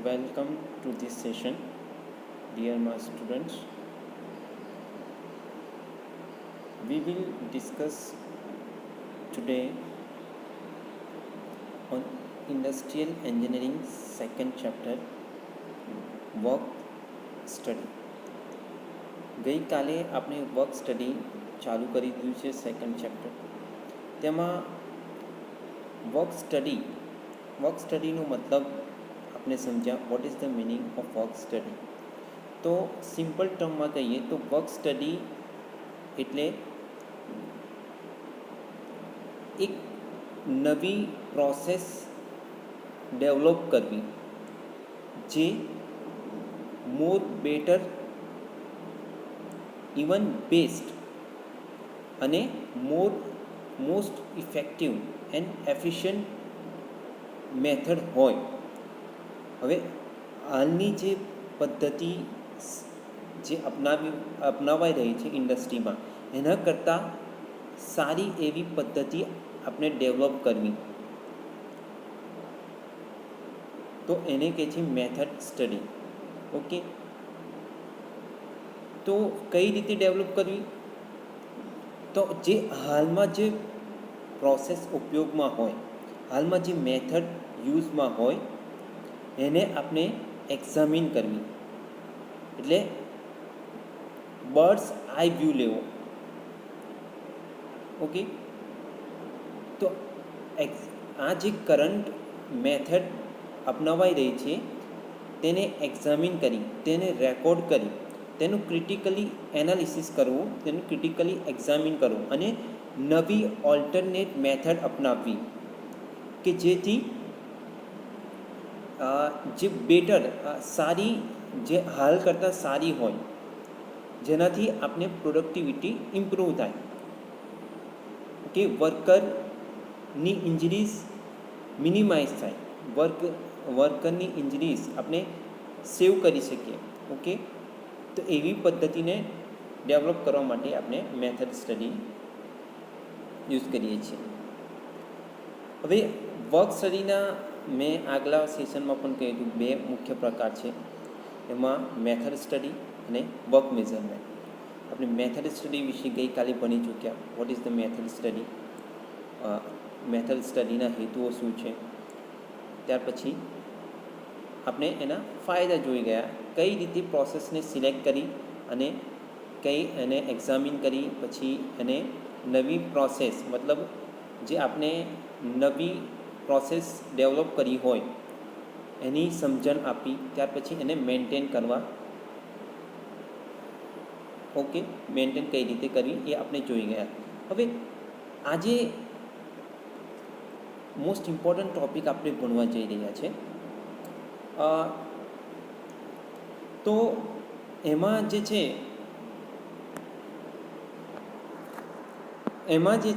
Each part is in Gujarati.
Welcome to this session, dear my students. We will discuss today on industrial engineering second chapter, work study. ગઈકાલે આપણે વર્ક સ્ટડી ચાલુ કરી દીધું છે સેકન્ડ ચેપ્ટર. તેમાં વર્ક સ્ટડીનો મતલબ આપણે સમજ્યા. Vote is the meaning of work study? તો સિમ્પલ ટર્મમાં કહીએ તો વર્ક સ્ટડી એટલે એક નવી પ્રોસેસ ડેવલપ કરવી જે મોર બેટર, ઇવન બેસ્ટ અને most effective and efficient method હોય. હવે હાલની જે પદ્ધતિ જે અપનાવાઈ રહી છે ઇન્ડસ્ટ્રીમાં, એના કરતાં સારી એવી પદ્ધતિ આપણે ડેવલપ કરવી, તો એને કહે છે મેથડ સ્ટડી. ઓકે, તો કઈ રીતે ડેવલપ કરવી? તો જે હાલમાં જે પ્રોસેસ ઉપયોગમાં હોય, હાલમાં જે મેથડ યુઝમાં હોય, એને આપણે એક્ઝામિન કરવી. એટલે બર્ડ્સ આઈ વ્યૂ લેવો. ઓકે, તો આ જે કરંટ મેથડ અપનાવાઈ રહી છે તેને એક્ઝામિન કરી, તેને રેકોર્ડ કરી, તેનું ક્રિટિકલી એનાલિસિસ કરવું, તેનું ક્રિટિકલી એક્ઝામિન કરવું અને નવી ઓલ્ટરનેટ મેથડ અપનાવવી કે જેથી જે બેટર, સારી, જે હાલ કરતાં સારી હોય, જેનાથી આપણે પ્રોડક્ટિવિટી ઇમ્પ્રૂવ થાય. કે વર્કરની ઇન્જરીઝ મિનિમાઇઝ થાય, વર્કરની ઇન્જરીઝ આપણે સેવ કરી શકીએ. ઓકે, તો એવી પદ્ધતિને ડેવલપ કરવા માટે આપણે મેથડ સ્ટડી યુઝ કરીએ છીએ. હવે વર્ક સ્ટડીના મેં આગલા સેશનમાં પણ કહ્યું હતું, બે મુખ્ય પ્રકાર છે. એમાં મેથડ સ્ટડી અને વર્ક મેઝરમેન્ટ. આપણે મેથડ સ્ટડી વિશે ગઈકાલે ભણી ચૂક્યા. What is the method study? Method સ્ટડીના હેતુઓ શું છે? ત્યાર પછી આપણે એના ફાયદા જોઈ ગયા. કઈ રીતે પ્રોસેસને સિલેક્ટ કરી અને એને એક્ઝામિન કરી, પછી એને નવી પ્રોસેસ, મતલબ જે આપણે નવી પ્રોસેસ ડેવલપ કરી હોય એની સમજણ આપી. ત્યાર પછી એને મેન્ટેન કરવા. ઓકે, મેન્ટેન કઈ રીતે કરવી એ આપણે જોઈ ગયા. હવે આજે મોસ્ટ ઇમ્પોર્ટન્ટ ટૉપિક આપણે ભણવા જઈ રહ્યા છે. તો એમાં જે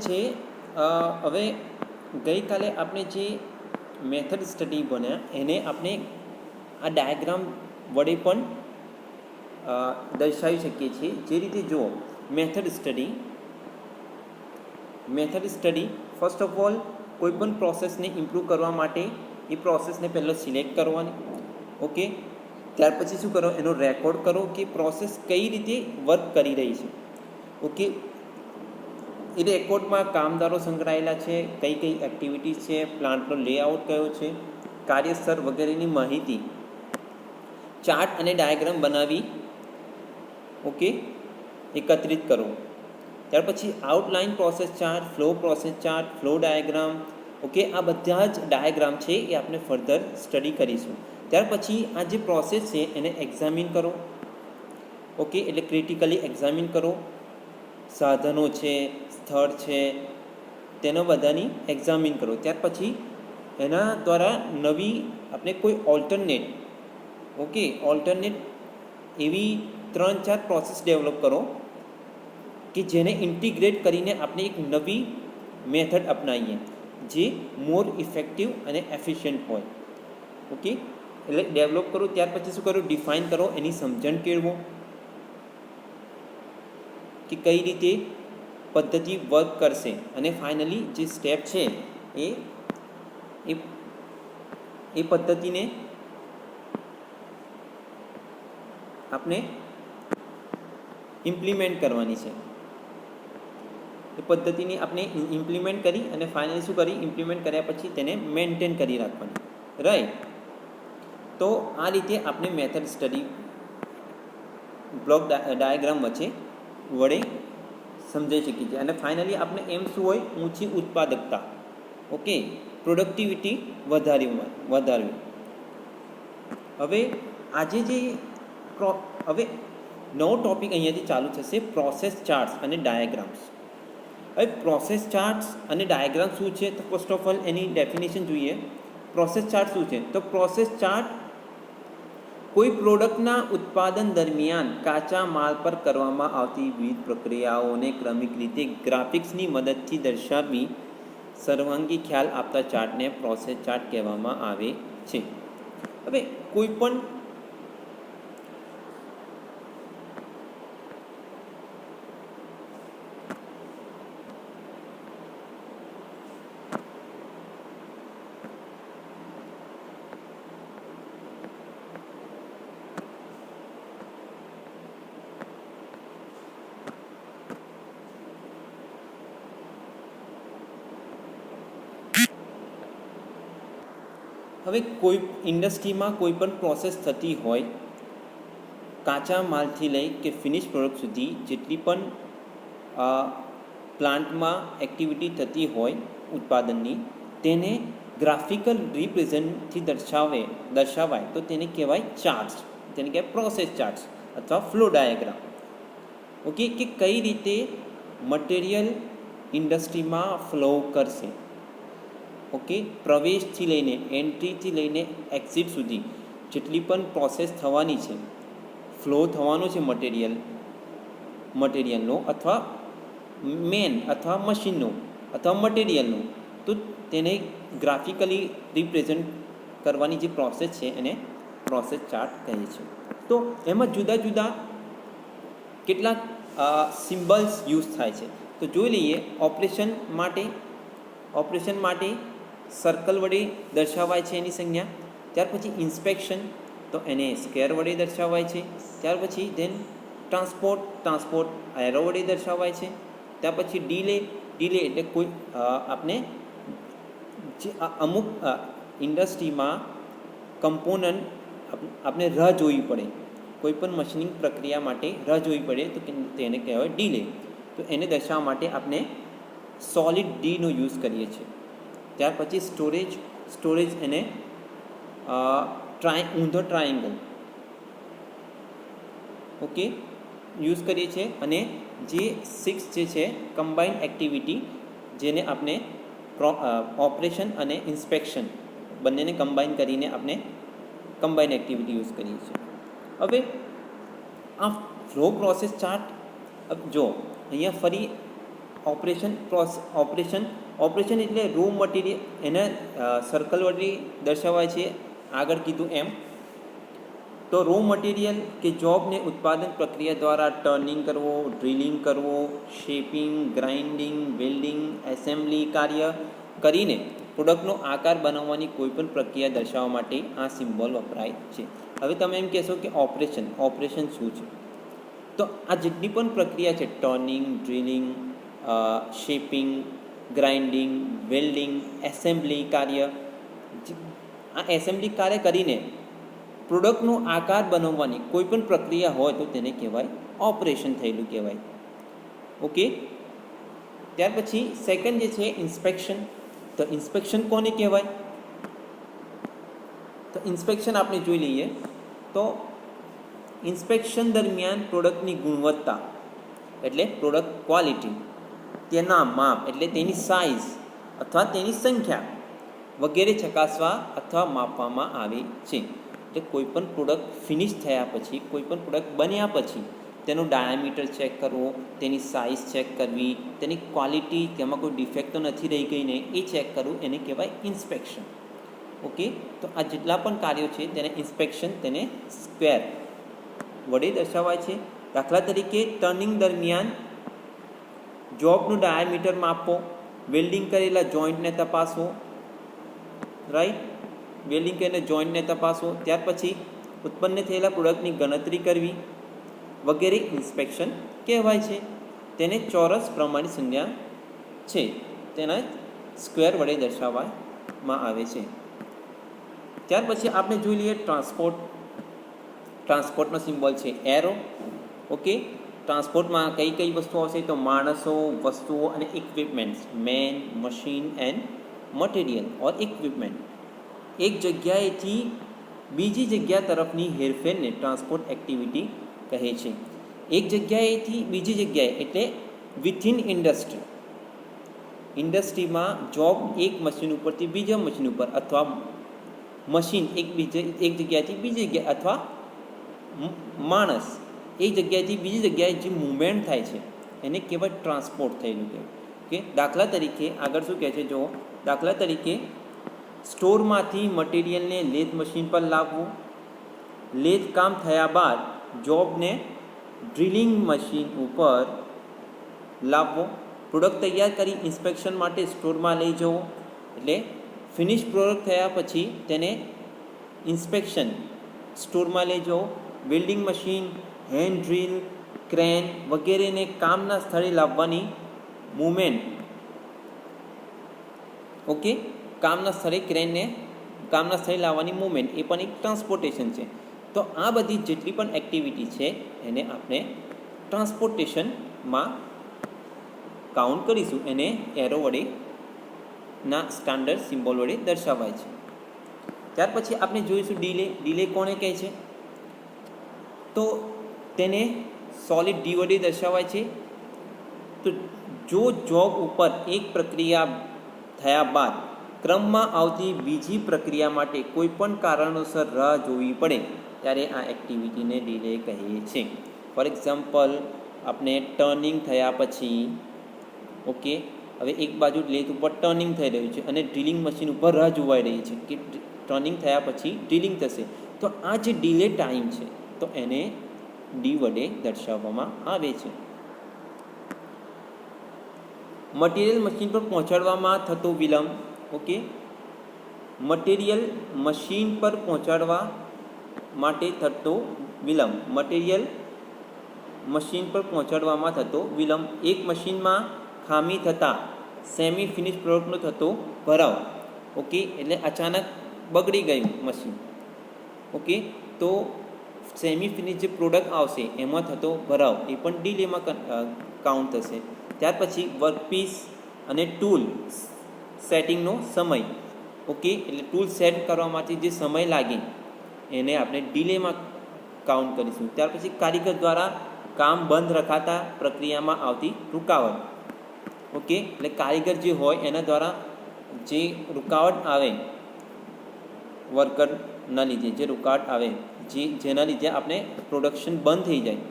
છે હવે ગઈકાલે આપણે જે મેથડ સ્ટડી ભણ્યા એને આપણે આ ડાયાગ્રામ વડે પણ દર્શાવી શકીએ છીએ. જે રીતે જુઓ, method study first of all કોઈ પણ પ્રોસેસને ઇમ્પ્રૂવ કરવા માટે એ પ્રોસેસને પહેલાં સિલેક્ટ કરવાની. ઓકે, ત્યાર પછી શું કરો? એનો રેકોર્ડ કરો કે પ્રોસેસ કઈ રીતે વર્ક કરી રહી છે. ઓકે, એ રેકોર્ડમાં કામદારો સંકળાયેલા છે, કઈ કઈ એક્ટિવિટીઝ છે, પ્લાન્ટનો લેઆઉટ કયો છે, કાર્યસ્થળ વગેરેની માહિતી ચાર્ટ અને ડાયાગ્રામ બનાવી ઓકે એકત્રિત કરો. ત્યાર પછી outline process chart, flow process chart, flow diagram. Okay, આ બધા જ ડાયાગ્રામ છે એ આપણે ફર્ધર સ્ટડી કરીશું. ત્યાર પછી આ જે પ્રોસેસ છે એને એક્ઝામિન કરો. ઓકે, એટલે ક્રિટિકલી એક્ઝામિન કરો. સાધનો છે, સ્થળ છે, તેના બધાની એક્ઝામિન કરો. ત્યાર પછી એના દ્વારા નવી આપણે કોઈ ઓલ્ટરનેટ એવી 3-4 પ્રોસેસ ડેવલપ કરો કે જેને ઇન્ટિગ્રેટ કરીને આપણે એક નવી મેથડ અપનાવીએ જે મોર ઇફેક્ટિવ અને એફિશિયન્ટ હોય. ઓકે, એટલે ડેવલપ કરો. ત્યાર પછી શું કરો? ડિફાઇન કરો, એની સમજણ કેળવો કે કઈ રીતે પદ્ધતિ વર્ક કરશે. અને ફાઇનલી જે સ્ટેપ છે એ પદ્ધતિને આપણે ઇમ્પ્લિમેન્ટ કરવાની છે. એ પદ્ધતિની આપણે ઇમ્પ્લિમેન્ટ કરી અને ફાઇનલી શું કરી, ઇમ્પ્લિમેન્ટ કર્યા પછી તેને મેન્ટેન કરી રાખવાની, રાઈટ. તો આ રીતે આપણે મેથડ સ્ટડી બ્લોક ડાયાગ્રામ વચ્ચે વડે સમજાઈ શકીએ છીએ. અને ફાઇનલી આપણે એમ શું હોય, ઊંચી ઉત્પાદકતા, ઓકે, પ્રોડક્ટિવિટી વધારવી. હવે આજે જે હવે નવો ટોપિક અહીંયાથી ચાલુ થશે, પ્રોસેસ ચાર્ટ્સ અને ડાયાગ્રામ્સ. હવે પ્રોસેસ ચાર્ટ્સ અને ડાયાગ્રામ શું છે, તો first of all any definition જોઈએ. પ્રોસેસ ચાર્ટ શું છે, તો પ્રોસેસ ચાર્ટ કોઈ પ્રોડક્ટના ઉત્પાદન દરમિયાન કાચા માલ પર કરવામાં આવતી વિવિધ પ્રક્રિયાઓને ક્રમિક રીતે ગ્રાફિક્સની મદદથી દર્શાવી સર્વાંગી ખ્યાલ આપતા ચાર્ટને પ્રોસેસ ચાર્ટ કહેવામાં આવે છે. હવે કોઈ પણ હવે કોઈ ઇન્ડસ્ટ્રીમાં કોઈ પણ પ્રોસેસ થતી હોય, કાચા માલથી લઈ કે ફિનિશ પ્રોડક્ટ સુધી જેટલી પણ પ્લાન્ટમાં એક્ટિવિટી થતી હોય ઉત્પાદનની, તેને ગ્રાફિકલ રિપ્રેઝન્ટથી દર્શાવાય તો તેને કહેવાય ચાર્ટ્સ, તેને કહેવાય પ્રોસેસ ચાર્ટ્સ અથવા ફ્લો ડાયાગ્રામ. ઓકે, કે કઈ રીતે મટીરિયલ ઇન્ડસ્ટ્રીમાં ફ્લો કરશે. ઓકે, પ્રવેશથી લઈને એન્ટ્રીથી લઈને એક્ઝિટ સુધી જેટલી પણ પ્રોસેસ થવાની છે, ફ્લો થવાનો છે મટીરિયલનો અથવા મેન અથવા મશીનનો અથવા મટીરિયલનો, તો તેને ગ્રાફિકલી રિપ્રેઝન્ટ કરવાની જે પ્રોસેસ છે એને પ્રોસેસ ચાર્ટ કહે છે. તો એમાં જુદા જુદા કેટલાક સિમ્બલ્સ યુઝ થાય છે. તો જોઈ લઈએ. ઓપરેશન માટે સર્કલ વડે દર્શાવાય છે એની સંજ્ઞા. ત્યાર પછી ઇન્સ્પેક્શન, તો એને સ્ક્વેર વડે દર્શાવાય છે. ત્યાર પછી ધેન ટ્રાન્સપોર્ટ એરો વડે દર્શાવાય છે. ત્યાર પછી ડીલે એટલે કોઈ આપણે જે અમુક ઇન્ડસ્ટ્રીમાં કમ્પોનન્ટ આપણે રાહ જોવી પડે, કોઈ પણ મશીનિંગ પ્રક્રિયા માટે રાહ જોવી પડે તો તેને કહેવાય ડીલે. તો એને દર્શાવવા માટે આપણે સોલિડ ડીનો યુઝ કરીએ છીએ. ત્યાર પછી સ્ટોરેજ એને ઊંધો ટ્રાયેંગલ, ઓકે, યુઝ કરીએ છીએ. અને જે 6 જે છે કમ્બાઇન્ડ એક્ટિવિટી, જેને આપણે ઓપરેશન અને ઇન્સ્પેક્શન બંનેને કમ્બાઇન કરીને આપણે કમ્બાઇન્ડ એક્ટિવિટી યુઝ કરીએ છીએ. હવે આ ફ્લો પ્રોસેસ ચાર્ટ જો અહીંયા ફરી ઓપરેશન એટલે રો મટીરિયલ, એને સર્કલ વડે દર્શાવાય છે આગળ કીધું એમ. તો રો મટીરિયલ કે જોબને ઉત્પાદન પ્રક્રિયા દ્વારા ટર્નિંગ કરવો, ડ્રિલિંગ કરવો, શેપિંગ, ગ્રાઇન્ડિંગ, વેલ્ડિંગ, એસેમ્બલી કાર્ય કરીને પ્રોડક્ટનો આકાર બનાવવાની કોઈપણ પ્રક્રિયા દર્શાવવા માટે આ સિમ્બોલ વપરાય છે. હવે તમે એમ કહેશો કે ઓપરેશન શું છે? તો આ જેટલી પણ પ્રક્રિયા છે, turning, drilling, shaping, grinding, welding, assembly કાર્ય, આ એસેમ્બલી કાર્ય કરીને પ્રોડક્ટનો આકાર બનાવવાની કોઈ પણ પ્રક્રિયા હોય તો તેને કહેવાય ઓપરેશન થયેલું કહેવાય. ઓકે, ત્યાર પછી સેકન્ડ જે છે ઇન્સ્પેક્શન. તો ઇન્સ્પેક્શન કોને કહેવાય? તો ઇન્સ્પેક્શન આપણે જોઈ લઈએ. તો ઇન્સ્પેક્શન દરમિયાન પ્રોડક્ટની ગુણવત્તા એટલે પ્રોડક્ટ ક્વોલિટી, તેના માપ એટલે તેની સાઇઝ અથવા તેની સંખ્યા વગેરે ચકાસવા અથવા માપવામાં આવે છે. એટલે કોઈપણ પ્રોડક્ટ ફિનિશ થયા પછી, કોઈપણ પ્રોડક્ટ બન્યા પછી તેનો ડાયામીટર ચેક કરવો, તેની સાઇઝ ચેક કરવી, તેની ક્વોલિટી, તેમાં કોઈ ડિફેક્ટ તો નથી રહી ગઈ ને એ ચેક કરવું, એને કહેવાય ઇન્સ્પેક્શન. ઓકે, તો આ જેટલા પણ કાર્યો છે તેને ઇન્સ્પેક્શન, તેને સ્ક્વેર વડે દર્શાવાય છે. દાખલા તરીકે ટર્નિંગ દરમિયાન જોબનું ડાયામીટર માપવો, વેલ્ડિંગ કરેલા જોઈન્ટને તપાસવો, રાઈટ, વેલ્ડિંગ કરીને જોઈન્ટને તપાસવો. ત્યાર પછી ઉત્પન્ન થયેલા પ્રોડક્ટની ગણતરી કરવી વગેરે ઇન્સ્પેક્શન કહેવાય છે. તેને ચોરસ પ્રમાણિત સંજ્ઞા છે, તેના સ્ક્વેર વડે દર્શાવવામાં આવે છે. ત્યાર પછી આપણે જોઈ લઈએ ટ્રાન્સપોર્ટનો સિમ્બોલ છે એરો. ઓકે, ટ્રાન્સપોર્ટમાં કઈ કઈ વસ્તુઓ આવશે તો માણસો, વસ્તુઓ અને equipments, man, machine and material or equipment. એક જગ્યાએથી બીજી જગ્યા તરફની હેરફેરને ટ્રાન્સપોર્ટ એક્ટિવિટી કહે છે. એક જગ્યાએથી બીજી જગ્યાએ એટલે વિથિન ઇન્ડસ્ટ્રી. ઇન્ડસ્ટ્રીમાં જોબ એક મશીન ઉપરથી બીજા મશીન ઉપર અથવા મશીન એક જગ્યાએથી બીજી જગ્યાએ અથવા માણસ એક જગ્યાએથી બીજી જગ્યાએ જે મૂવમેન્ટ થાય છે એને કહેવાય ટ્રાન્સપોર્ટ થયેલું કહેવાય. ઓકે, દાખલા તરીકે આગળ શું કહે છે જો, દાખલા તરીકે સ્ટોરમાંથી મટીરિયલને લેથ મશીન પર લાવવું, લેથ કામ થયા બાદ જોબને ડ્રિલિંગ મશીન ઉપર લાવવો, પ્રોડક્ટ તૈયાર કરી ઇન્સ્પેક્શન માટે સ્ટોરમાં લઈ જવો, એટલે ફિનિશ પ્રોડક્ટ થયા પછી તેને ઇન્સ્પેક્શન સ્ટોરમાં લઈ જવો, welding machine, hand drill, crane વગેરેને કામના સ્થળે લાવવાની મૂવમેન્ટ. ઓકે, કામના સ્થળે ક્રેનને કામના સ્થળે લાવવાની મૂવમેન્ટ એ પણ એક ટ્રાન્સપોર્ટેશન છે. તો આ બધી જેટલી પણ એક્ટિવિટી છે એને આપણે ટ્રાન્સપોર્ટેશનમાં કાઉન્ટ કરીશું. એને એરો વડે ના સ્ટાન્ડર્ડ સિમ્બોલ વડે દર્શાવાય છે. ત્યાર પછી આપણે જોઈશું ડીલે. ડીલે કોને કહે છે તો તેને સોલિડ ડી વડે દર્શાવાય છે. તો જો જોબ ઉપર એક પ્રક્રિયા થયા બાદ ક્રમમાં આવતી બીજી પ્રક્રિયા માટે કોઈ પણ કારણોસર રાહ જોવી પડે ત્યારે આ એક્ટિવિટીને ડીલે કહે છે. ફોર એક્ઝામ્પલ, આપણે ટર્નિંગ થયા પછી, ઓકે, હવે એક બાજુ લેથ ઉપર ટર્નિંગ થઈ રહ્યું છે અને ડ્રિલિંગ મશીન ઉપર રાહ જોવાઈ રહી છે કે ટર્નિંગ થયા પછી ડ્રિલિંગ થશે, તો આ જે ડીલે ટાઈમ છે તો એને ડી વડે દર્શાવવામાં આવે છે. મટીરિયલ મશીન પર પહોંચાડવામાં થતો વિલંબ. ઓકે, મટીરિયલ મશીન પર પહોંચાડવા માટે થતો વિલંબ. મટીરિયલ મશીન પર પહોંચાડવામાં થતો વિલંબ. એક મશીનમાં ખામી થતાં સેમી ફિનિશ પ્રોડક્ટનો થતો ભરાવ. ઓકે, એટલે અચાનક બગડી ગયું મશીન. ઓકે, તો સેમી ફિનિશ જે પ્રોડક્ટ આવશે એમાં થતો ભરાવ એ પણ ડીલેમાં કાઉન્ટ થશે. ત્યાર પછી વર્કપીસ અને ટૂલ સેટિંગનો સમય. ઓકે, એટલે ટૂલ સેટ કરવા માટે જે સમય લાગે એને આપણે ડીલેમાં કાઉન્ટ કરીશું. ત્યાર પછી કારીગર દ્વારા કામ બંધ રખાતા પ્રક્રિયામાં આવતી રૂકાવટ. ઓકે, એટલે કારીગર જે હોય એના દ્વારા જે રૂકાવટ આવે વર્કરના લીધે, જે રૂકાવટ આવે જેના લીધે આપણે પ્રોડક્શન બંધ થઈ જાય,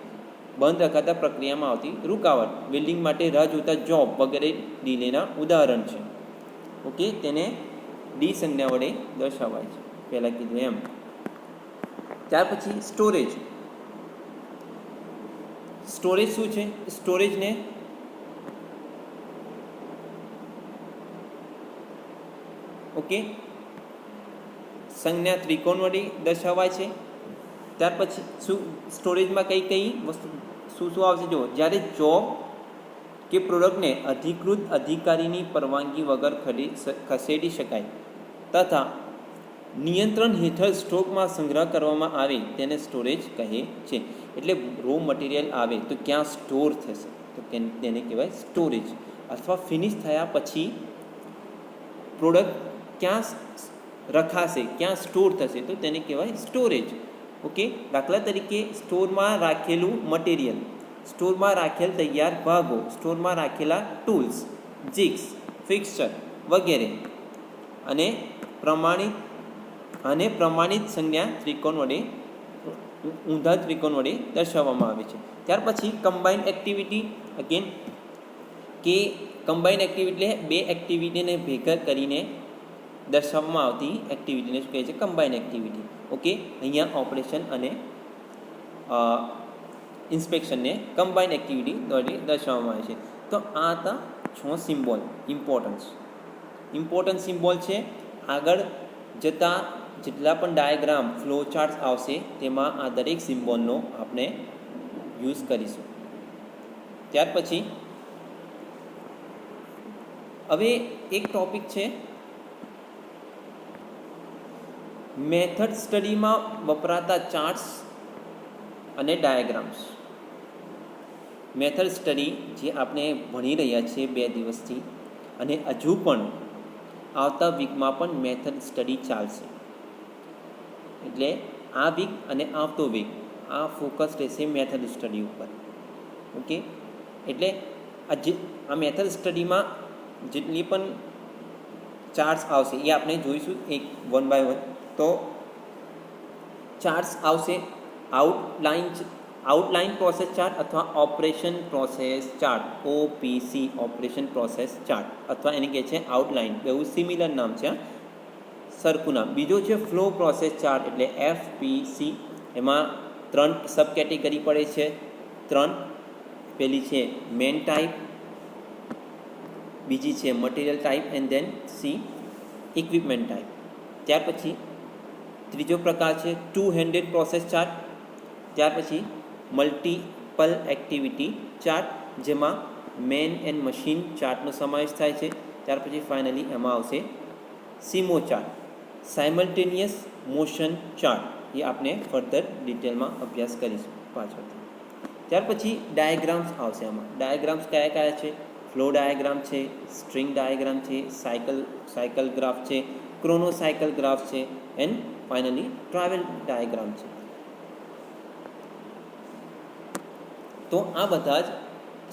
બંધ રખાતા પ્રક્રિયામાં આવતી રૂકાવટ. બિલ્ડિંગ માટે રાહ જોતા જોબ વગેરે ડીલેના ઉદાહરણ છે. ઓકે, તેને ડી સંજ્ઞા વડે દર્શાવાય છે, પહેલાં કીધું એમ. ત્યાર પછી સ્ટોરેજ. સ્ટોરેજ શું છે? સ્ટોરેજને ઓકે સંજ્ઞા ત્રિકોણ વડે દર્શાવાય છે. ત્યાર પછી શું સ્ટોરેજમાં કઈ કઈ વસ્તુ શું આવશે જુઓ. જ્યારે જોબ કે પ્રોડક્ટને અધિકૃત અધિકારીની પરવાનગી વગર ખસેડી શકાય તથા નિયંત્રણ હેઠળ સ્ટોકમાં સંગ્રહ કરવામાં આવે તેને સ્ટોરેજ કહે છે. એટલે રો મટીરિયલ આવે તો ક્યાં સ્ટોર થશે તો તેને કહેવાય સ્ટોરેજ. અથવા ફિનિશ થયા પછી પ્રોડક્ટ ક્યાં રખાશે, ક્યાં સ્ટોર થશે તો તેને કહેવાય સ્ટોરેજ. ઓકે, દાખલા તરીકે સ્ટોરમાં રાખેલું મટીરિયલ, સ્ટોરમાં રાખેલ તૈયાર ભાગો, સ્ટોરમાં રાખેલા ટૂલ્સ, જીગ્સ, ફિક્સચર વગેરે અને પ્રમાણિત સંજ્ઞા ત્રિકોણ વડે ઊંધા ત્રિકોણ વડે દર્શાવવામાં આવે છે. ત્યાર પછી કમ્બાઇન્ડ એક્ટિવિટી. અગેન કે કમ્બાઇન્ડ એક્ટિવિટી એટલે બે એક્ટિવિટીને ભેગા કરીને દર્શાવવામાં આવતી એક્ટિવિટીને શું કહે છે? Combined activity. ઓકે, અહીંયા ઓપરેશન અને ઇન્સ્પેક્શનને કમ્બાઇન્ડ એક્ટિવિટી વડે દર્શાવવામાં આવે છે. તો આ હતા 6 સિમ્બોલ. ઇમ્પોર્ટન્ટ સિમ્બોલ છે. આગળ જતાં જેટલા પણ ડાયાગ્રામ ફ્લો ચાર્ટ આવશે તેમાં આ દરેક સિમ્બોલનો આપણે યુઝ કરીશું. ત્યાર પછી હવે એક ટોપિક છે મેથડ સ્ટડીમાં વપરાતા ચાર્ટ્સ અને ડાયાગ્રામ્સ. મેથડ સ્ટડી જે આપણે ભણી રહ્યા છીએ 2 દિવસથી, અને હજુ પણ આવતા વીકમાં પણ મેથડ સ્ટડી ચાલશે. એટલે આ વીક અને આવતો વીક આ ફોકસ રહેશે મેથડ સ્ટડી ઉપર. ઓકે, એટલે આ મેથડ સ્ટડીમાં જેટલી પણ ચાર્ટ્સ આવશે એ આપણે જોઈશું એક 1 by 1. તો ચાર્ટ્સ આવશે આઉટલાઇન પ્રોસેસ ચાર્ટ અથવા operation process chart, OPC operation process chart, અથવા એને કહે છે આઉટલાઇન. એવું સિમિલર નામ છે, સરખું નામ. બીજો છે ફ્લો પ્રોસેસ ચાર્ટ એટલે FPC. એમાં 3 સબ કેટેગરી પડે છે, 3. પહેલી છે મેન ટાઈપ, બીજી છે material type and then C equipment type. ત્યાર પછી ત્રીજો પ્રકાર છે 2-handed પ્રોસેસ ચાર્ટ. ત્યાર પછી મલ્ટિપલ એક્ટિવિટી ચાર્ટ, જેમાં મેન એન્ડ મશીન ચાર્ટનો સમાવેશ થાય છે. ત્યાર પછી ફાઇનલી એમાં આવશે સિમો ચાર્ટ, સાયમલ્ટેનિયસ મોશન ચાર્ટ. એ આપણે ફર્ધર ડિટેલમાં અભ્યાસ કરીશું પાછળથી. ત્યાર પછી ડાયાગ્રામ્સ આવશે. આમાં ડાયાગ્રામ્સ કયા કયા છે? ફ્લો ડાયાગ્રામ છે, સ્ટ્રિંગ ડાયાગ્રામ છે, સાયકલ ગ્રાફ છે, ક્રોનો સાયકલ ગ્રાફ છે, એન્ડ ફાઇનલી ટ્રાવેલ ડાયાગ્રામ છે. તો આ બધા જ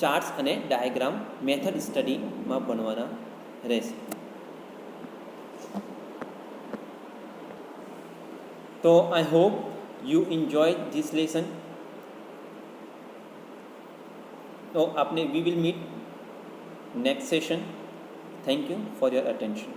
ચાર્ટ્સ અને ડાયાગ્રામ મેથડ સ્ટડીમાં ભણવાના રહેશે. તો I hope you enjoy this lesson. તો આપને we will meet next session. Thank you for your attention.